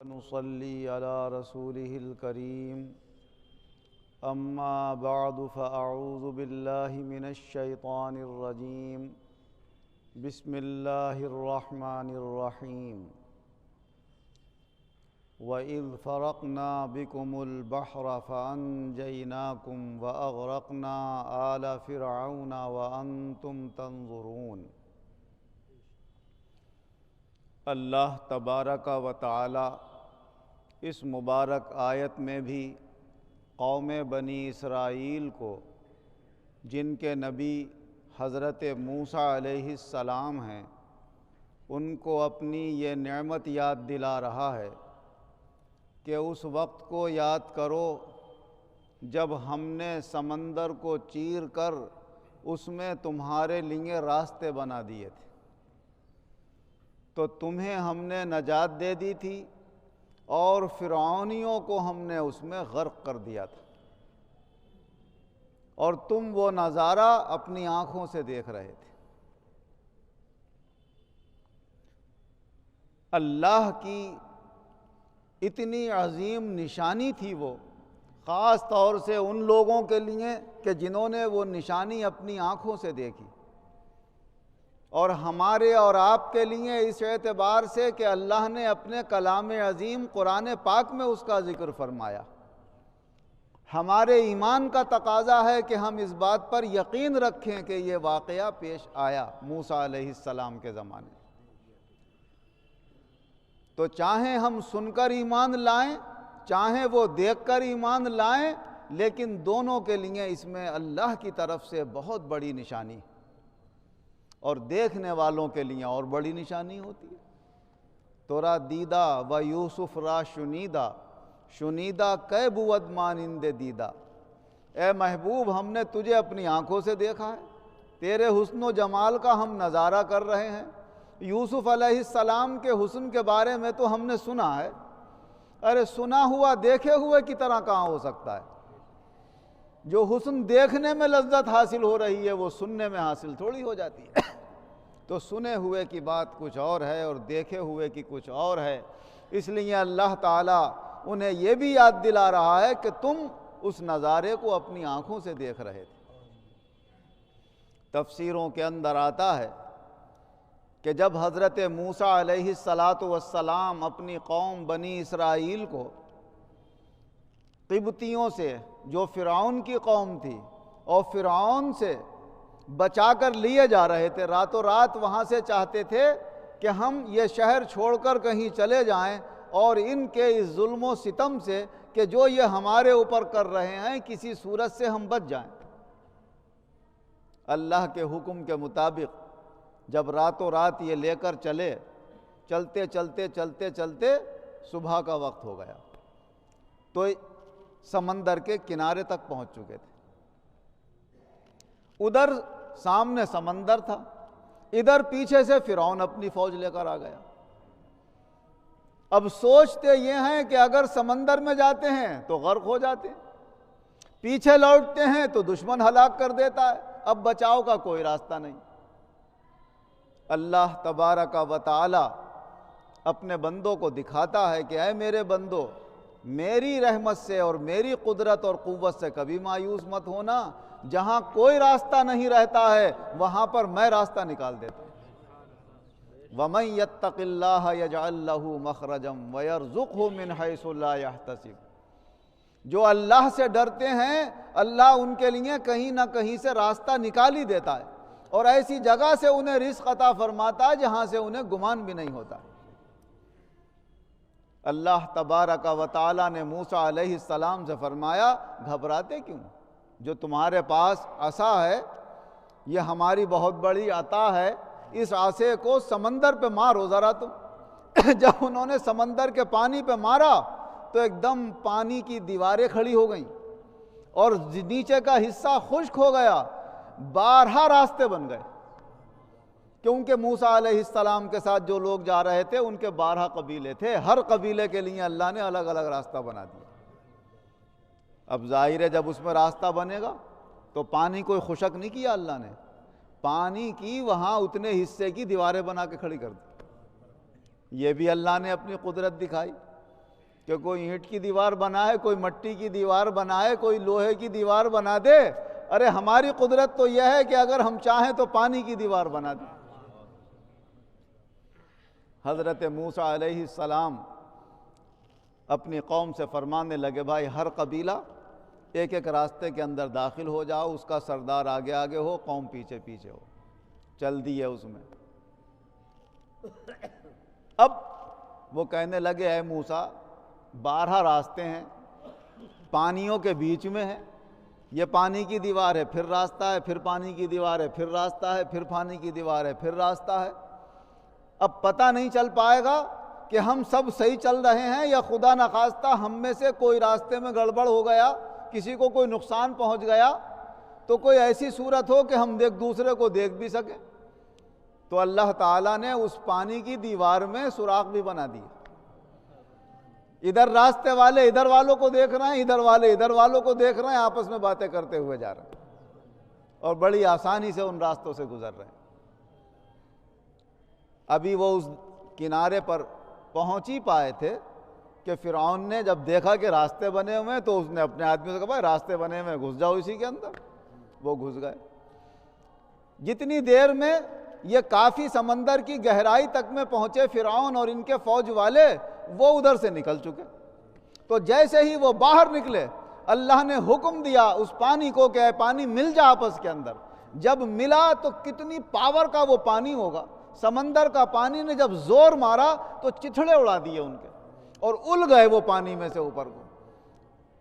نصلي على رسوله الكريم أما بعد فأعوذ بالله من الشيطان الرجيم بسم الله الرحمن الرحيم وإذ فرقنا بكم البحر فأنجيناكم وأغرقنا آل فرعون وأنتم تنظرون۔ اللہ تبارک و تعالی اس مبارک آیت میں بھی قوم بنی اسرائیل کو، جن کے نبی حضرت موسیٰ علیہ السلام ہیں، ان کو اپنی یہ نعمت یاد دلا رہا ہے کہ اس وقت کو یاد کرو جب ہم نے سمندر کو چیر کر اس میں تمہارے لیے راستے بنا دیے تھے، تو تمہیں ہم نے نجات دے دی تھی اور فرعونیوں کو ہم نے اس میں غرق کر دیا تھا، اور تم وہ نظارہ اپنی آنکھوں سے دیکھ رہے تھے۔ اللہ کی اتنی عظیم نشانی تھی وہ، خاص طور سے ان لوگوں کے لیے کہ جنہوں نے وہ نشانی اپنی آنکھوں سے دیکھی، اور ہمارے اور آپ کے لیے اس اعتبار سے کہ اللہ نے اپنے کلام عظیم قرآن پاک میں اس کا ذکر فرمایا۔ ہمارے ایمان کا تقاضا ہے کہ ہم اس بات پر یقین رکھیں کہ یہ واقعہ پیش آیا موسیٰ علیہ السلام کے زمانے میں۔ تو چاہیں ہم سن کر ایمان لائیں، چاہیں وہ دیکھ کر ایمان لائیں، لیکن دونوں کے لیے اس میں اللہ کی طرف سے بہت بڑی نشانی، اور دیکھنے والوں کے لیے اور بڑی نشانی ہوتی ہے۔ تورا دیدہ و یوسف را شنیدہ، شنیدہ کئے بود مانند دیدہ۔ اے محبوب، ہم نے تجھے اپنی آنکھوں سے دیکھا ہے، تیرے حسن و جمال کا ہم نظارہ کر رہے ہیں۔ یوسف علیہ السلام کے حسن کے بارے میں تو ہم نے سنا ہے، ارے سنا ہوا دیکھے ہوئے کی طرح کہاں ہو سکتا ہے؟ جو حسن دیکھنے میں لذت حاصل ہو رہی ہے وہ سننے میں حاصل تھوڑی ہو جاتی ہے۔ تو سنے ہوئے کی بات کچھ اور ہے اور دیکھے ہوئے کی کچھ اور ہے، اس لیے اللہ تعالیٰ انہیں یہ بھی یاد دلا رہا ہے کہ تم اس نظارے کو اپنی آنکھوں سے دیکھ رہے تھے۔ تفسیروں کے اندر آتا ہے کہ جب حضرت موسیٰ علیہ السلام اپنی قوم بنی اسرائیل کو قبطیوں سے، جو فرعون کی قوم تھی، اور فرعون سے بچا کر لیے جا رہے تھے، راتوں رات وہاں سے چاہتے تھے کہ ہم یہ شہر چھوڑ کر کہیں چلے جائیں اور ان کے اس ظلم و ستم سے کہ جو یہ ہمارے اوپر کر رہے ہیں کسی صورت سے ہم بچ جائیں۔ اللہ کے حکم کے مطابق جب راتوں رات یہ لے کر چلے، چلتے چلتے چلتے چلتے صبح کا وقت ہو گیا، تو سمندر کے کنارے تک پہنچ چکے تھے۔ ادھر سامنے سمندر تھا، ادھر پیچھے سے فرعون اپنی فوج لے کر آ گیا۔ اب سوچتے یہ ہیں کہ اگر سمندر میں جاتے ہیں تو غرق ہو جاتے ہیں، پیچھے لوٹتے ہیں تو دشمن ہلاک کر دیتا ہے، اب بچاؤ کا کوئی راستہ نہیں۔ اللہ تبارک و تعالی اپنے بندوں کو دکھاتا ہے کہ اے میرے بندو، میری رحمت سے اور میری قدرت اور قوت سے کبھی مایوس مت ہونا، جہاں کوئی راستہ نہیں رہتا ہے وہاں پر میں راستہ نکال دیتا ہوں۔ وَمَن يَتَّقِ اللَّهَ يَجْعَل لَّهُ مَخْرَجًا وَيَرْزُقْهُ مِنْ حَيْثُ لَا يَحْتَسِبُ۔ جو اللہ سے ڈرتے ہیں اللہ ان کے لیے کہیں نہ کہیں سے راستہ نکال ہی دیتا ہے، اور ایسی جگہ سے انہیں رزق عطا فرماتا ہے جہاں سے انہیں گمان بھی نہیں ہوتا۔ اللہ تبارک و تعالیٰ نے موسیٰ علیہ السلام سے فرمایا، گھبراتے کیوں؟ جو تمہارے پاس عصا ہے یہ ہماری بہت بڑی عطا ہے، اس عصے کو سمندر پہ مارو ذرا تم۔ جب انہوں نے سمندر کے پانی پہ مارا تو ایک دم پانی کی دیواریں کھڑی ہو گئیں اور نیچے کا حصہ خشک ہو گیا، 12 راستے بن گئے، کیونکہ موسیٰ علیہ السلام کے ساتھ جو لوگ جا رہے تھے ان کے 12 قبیلے تھے، ہر قبیلے کے لیے اللہ نے الگ الگ راستہ بنا دیا۔ اب ظاہر ہے جب اس میں راستہ بنے گا تو پانی کوئی خشک نہیں کیا اللہ نے، پانی کی وہاں اتنے حصے کی دیواریں بنا کے کھڑی کر دی۔ یہ بھی اللہ نے اپنی قدرت دکھائی۔ کہ کوئی اینٹ کی دیوار بنائے، کوئی مٹی کی دیوار بنائے، کوئی لوہے کی دیوار بنا دے۔ ارے ہماری قدرت تو یہ ہے کہ اگر ہم چاہیں تو پانی کی دیوار بنا دیں۔ حضرت موسیٰ علیہ السلام اپنی قوم سے فرمانے لگے، بھائی ہر قبیلہ ایک ایک راستے کے اندر داخل ہو جاؤ، اس کا سردار آگے آگے ہو، قوم پیچھے پیچھے ہو، چل دی ہے اس میں۔ اب وہ کہنے لگے، اے موسیٰ 12 راستے ہیں، پانیوں کے بیچ میں ہے، یہ پانی کی دیوار ہے، پھر راستہ ہے، پھر پانی کی دیوار ہے، پھر راستہ ہے، پھر پانی کی دیوار ہے، پھر راستہ ہے۔ اب پتہ نہیں چل پائے گا کہ ہم سب صحیح چل رہے ہیں یا خدا نخواستہ ہم میں سے کوئی راستے میں گڑبڑ ہو گیا، کسی کو کوئی نقصان پہنچ گیا، تو کوئی ایسی صورت ہو کہ ہم ایک دوسرے کو دیکھ بھی سکیں۔ تو اللہ تعالیٰ نے اس پانی کی دیوار میں سوراخ بھی بنا دی، ادھر راستے والے ادھر والوں کو دیکھ رہے ہیں، ادھر والے ادھر والوں کو دیکھ رہے ہیں، آپس میں باتیں کرتے ہوئے جا رہے ہیں اور بڑی آسانی سے ان راستوں سے گزر رہے ہیں۔ ابھی وہ اس کنارے پر پہنچ ہی پائے تھے کہ فرعون نے جب دیکھا کہ راستے بنے ہوئے ہیں تو اس نے اپنے آدمیوں سے کہا، بھائی راستے بنے ہوئے ہیں، گھس جاؤ اسی کے اندر۔ وہ گھس گئے۔ جتنی دیر میں یہ کافی سمندر کی گہرائی تک میں پہنچے فرعون اور ان کے فوج والے، وہ ادھر سے نکل چکے۔ تو جیسے ہی وہ باہر نکلے، اللہ نے حکم دیا اس پانی کو کہ اے پانی مل جا آپس کے اندر۔ جب ملا تو کتنی پاور کا وہ پانی ہوگا، سمندر کا پانی نے جب زور مارا تو چتھڑے اڑا دیے ان کے، اور اُل گئے وہ پانی میں سے اوپر کو۔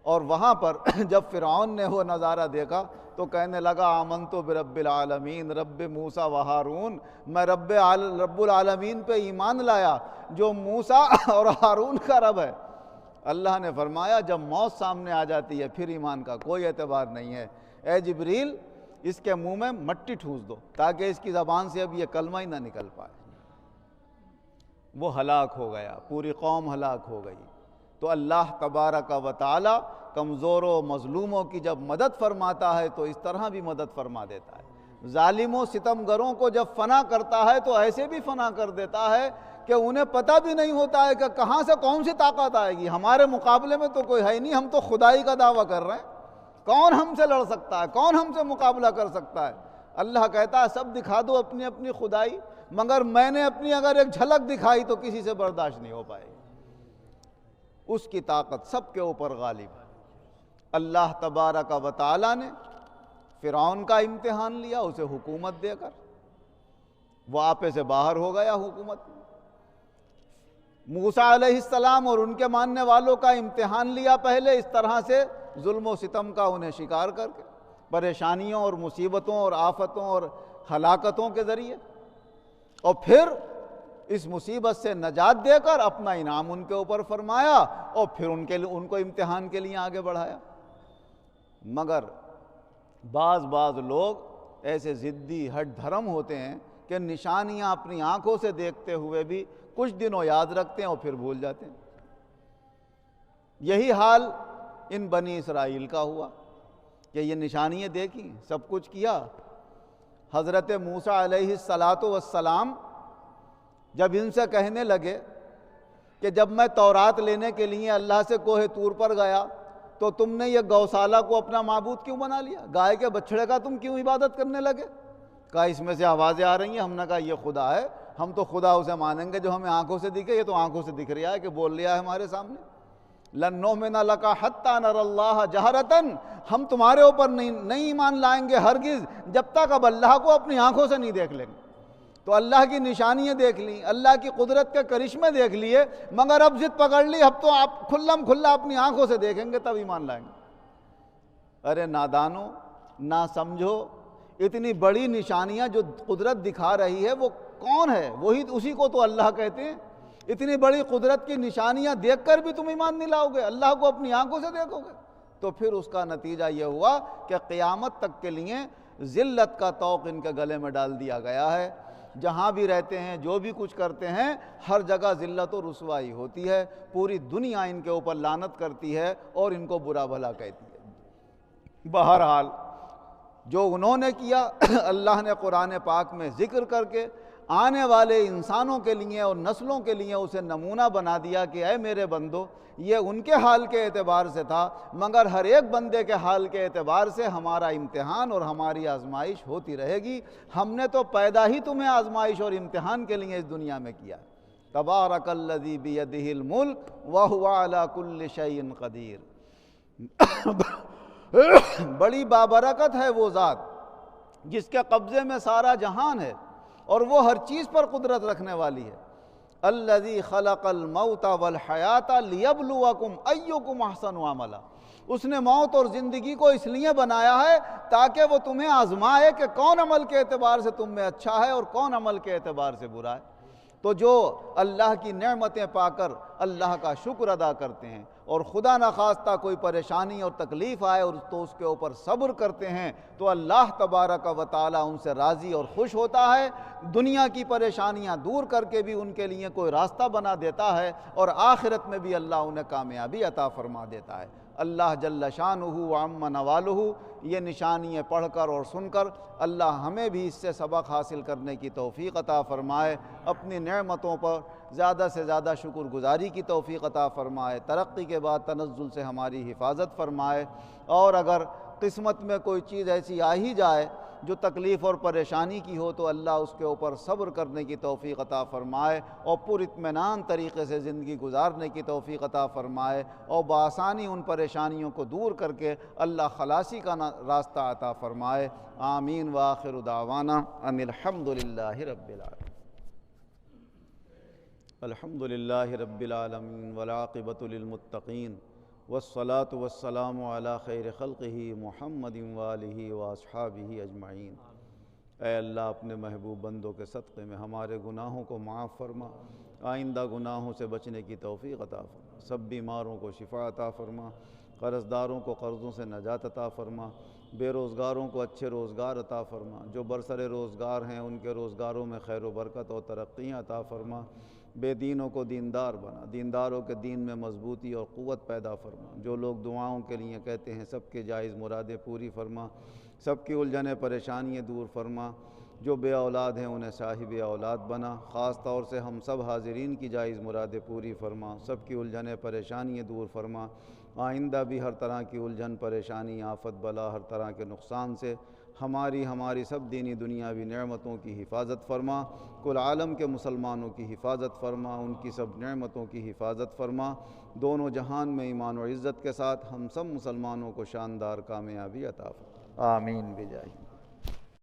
اور وہاں پر جب فرعون نے وہ نظارہ دیکھا تو کہنے لگا، آمنتو برب العالمین رب موسیٰ و ہارون، میں رب العالمین پہ ایمان لایا جو موسیٰ اور ہارون کا رب ہے۔ اللہ نے فرمایا، جب موت سامنے آ جاتی ہے پھر ایمان کا کوئی اعتبار نہیں ہے، اے جبریل اس کے منہ میں مٹی ٹھونس دو تاکہ اس کی زبان سے اب یہ کلمہ ہی نہ نکل پائے۔ وہ ہلاک ہو گیا، پوری قوم ہلاک ہو گئی۔ تو اللہ تبارک و تعالی کمزوروں مظلوموں کی جب مدد فرماتا ہے تو اس طرح بھی مدد فرما دیتا ہے۔ ظالموں ستمگروں کو جب فنا کرتا ہے تو ایسے بھی فنا کر دیتا ہے کہ انہیں پتہ بھی نہیں ہوتا ہے کہ کہاں سے کون سی طاقت آئے گی۔ ہمارے مقابلے میں تو کوئی ہے ہی نہیں، ہم تو خدائی کا دعویٰ کر رہے ہیں، کون ہم سے لڑ سکتا ہے، کون ہم سے مقابلہ کر سکتا ہے؟ اللہ کہتا ہے سب دکھا دو اپنی اپنی خدائی، مگر میں نے اپنی اگر ایک جھلک دکھائی تو کسی سے برداشت نہیں ہو پائے گی۔ اس کی طاقت سب کے اوپر غالب ہے۔ اللہ تبارک و تعالیٰ نے فرعون کا امتحان لیا، اسے حکومت دے کر، وہ آپے سے باہر ہو گیا حکومت۔ موسیٰ علیہ السلام اور ان کے ماننے والوں کا امتحان لیا پہلے اس طرح سے، ظلم و ستم کا انہیں شکار کر کے، پریشانیوں اور مصیبتوں اور آفتوں اور ہلاکتوں کے ذریعے، اور پھر اس مصیبت سے نجات دے کر اپنا انعام ان کے اوپر فرمایا، اور پھر ان کو امتحان کے لیے آگے بڑھایا۔ مگر بعض لوگ ایسے ضدی ہٹ دھرم ہوتے ہیں کہ نشانیاں اپنی آنکھوں سے دیکھتے ہوئے بھی کچھ دنوں یاد رکھتے ہیں اور پھر بھول جاتے ہیں۔ یہی حال ان بنی اسرائیل کا ہوا کہ یہ نشانیاں دیکھیں، سب کچھ کیا۔ حضرت موسیٰ علیہ السلام جب ان سے کہنے لگے کہ جب میں تورات لینے کے لیے اللہ سے کوہ طور پر گیا تو تم نے یہ گوشالہ کو اپنا معبود کیوں بنا لیا؟ گائے کے بچڑے کا تم کیوں عبادت کرنے لگے؟ کہا اس میں سے آوازیں آ رہی ہیں۔ ہم نے کہا یہ خدا ہے، ہم تو خدا اسے مانیں گے جو ہمیں آنکھوں سے دکھے، یہ تو آنکھوں سے دکھ رہا ہے کہ بول رہا ہے ہمارے سامنے۔ لَن نُؤْمِنَ لَكَ حَتَّىٰ نَرَى اللَّهَ جَهْرَةً، ہم تمہارے اوپر نہیں ایمان لائیں گے ہرگز جب تک اب اللہ کو اپنی آنکھوں سے نہیں دیکھ لیں گے۔ تو اللہ کی نشانیاں دیکھ لیں، اللہ کی قدرت کے کرشمے دیکھ لیے، مگر اب ضد پکڑ لی اب تو آپ کھلا اپنی آنکھوں سے دیکھیں گے تب ایمان لائیں گے۔ ارے نادانو، نہ سمجھو، اتنی بڑی نشانیاں جو قدرت دکھا رہی ہے وہ کون ہے؟ وہی اسی کو تو اللہ کہتے ہیں۔ اتنی بڑی قدرت کی نشانیاں دیکھ کر بھی تم ایمان نہیں لاؤ گے، اللہ کو اپنی آنکھوں سے دیکھو گے؟ تو پھر اس کا نتیجہ یہ ہوا کہ قیامت تک کے لیے ذلت کا طوق ان کے گلے میں ڈال دیا گیا ہے۔ جہاں بھی رہتے ہیں، جو بھی کچھ کرتے ہیں، ہر جگہ ذلت و رسوائی ہوتی ہے۔ پوری دنیا ان کے اوپر لعنت کرتی ہے اور ان کو برا بھلا کہتی ہے۔ بہرحال جو انہوں نے کیا اللہ نے قرآن پاک میں ذکر کر کے آنے والے انسانوں کے لیے اور نسلوں کے لیے اسے نمونہ بنا دیا کہ اے میرے بندو، یہ ان کے حال کے اعتبار سے تھا، مگر ہر ایک بندے کے حال کے اعتبار سے ہمارا امتحان اور ہماری آزمائش ہوتی رہے گی۔ ہم نے تو پیدا ہی تمہیں آزمائش اور امتحان کے لیے اس دنیا میں کیا۔ تبارک الذی بیدہ الملک وہو علی کل شیء قدیر۔ بڑی بابرکت ہے وہ ذات جس کے قبضے میں سارا جہان ہے اور وہ ہر چیز پر قدرت رکھنے والی ہے۔ الذی خلق الموت والحیات لیبلوکم ایکم احسن عملا۔ اس نے موت اور زندگی کو اس لیے بنایا ہے تاکہ وہ تمہیں آزمائے کہ کون عمل کے اعتبار سے تم میں اچھا ہے اور کون عمل کے اعتبار سے برا ہے۔ تو جو اللہ کی نعمتیں پا کر اللہ کا شکر ادا کرتے ہیں اور خدا نخواستہ کوئی پریشانی اور تکلیف آئے اور تو اس کے اوپر صبر کرتے ہیں، تو اللہ تبارک و تعالی ان سے راضی اور خوش ہوتا ہے، دنیا کی پریشانیاں دور کر کے بھی ان کے لیے کوئی راستہ بنا دیتا ہے، اور آخرت میں بھی اللہ انہیں کامیابی عطا فرما دیتا ہے۔ اللہ جل شانہ وعم نوالہ، یہ نشانیاں پڑھ کر اور سن کر اللہ ہمیں بھی اس سے سبق حاصل کرنے کی توفیق عطا فرمائے، اپنی نعمتوں پر زیادہ سے زیادہ شکر گزاری کی توفیق عطا فرمائے، ترقی کے بعد تنزل سے ہماری حفاظت فرمائے، اور اگر قسمت میں کوئی چیز ایسی آ ہی جائے جو تکلیف اور پریشانی کی ہو تو اللہ اس کے اوپر صبر کرنے کی توفیق عطا فرمائے اور پر اطمینان طریقے سے زندگی گزارنے کی توفیق عطا فرمائے، اور بآسانی ان پریشانیوں کو دور کر کے اللہ خلاصی کا راستہ عطا فرمائے۔ آمین وآخر دعوانا ان الحمد للہ رب العالمین۔ الحمد للہ رب العالمین والعاقبۃ للمتقین والصلاة والسلام علی خیر خلقہ محمد وآلہ واصحابہ اجمعین۔ اے اللہ اپنے محبوب بندوں کے صدقے میں ہمارے گناہوں کو معاف فرما، آئندہ گناہوں سے بچنے کی توفیق عطا فرما، سب بیماروں کو شفا عطا فرما، قرض داروں کو قرضوں سے نجات عطا فرما، بے روزگاروں کو اچھے روزگار عطا فرما، جو برسر روزگار ہیں ان کے روزگاروں میں خیر و برکت اور ترقیاں عطا فرما، بے دینوں کو دیندار بنا، دینداروں کے دین میں مضبوطی اور قوت پیدا فرما، جو لوگ دعاؤں کے لیے کہتے ہیں سب کے جائز مرادیں پوری فرما، سب کی الجھنیں پریشانیاں دور فرما، جو بے اولاد ہیں انہیں صاحب اولاد بنا، خاص طور سے ہم سب حاضرین کی جائز مرادیں پوری فرما، سب کی الجھنیں پریشانیاں دور فرما، آئندہ بھی ہر طرح کی الجھن پریشانی آفت بلا ہر طرح کے نقصان سے ہماری سب دینی دنیاوی نعمتوں کی حفاظت فرما، کل عالم کے مسلمانوں کی حفاظت فرما، ان کی سب نعمتوں کی حفاظت فرما، دونوں جہان میں ایمان و عزت کے ساتھ ہم سب مسلمانوں کو شاندار کامیابی عطا فرما، آمین بجاہ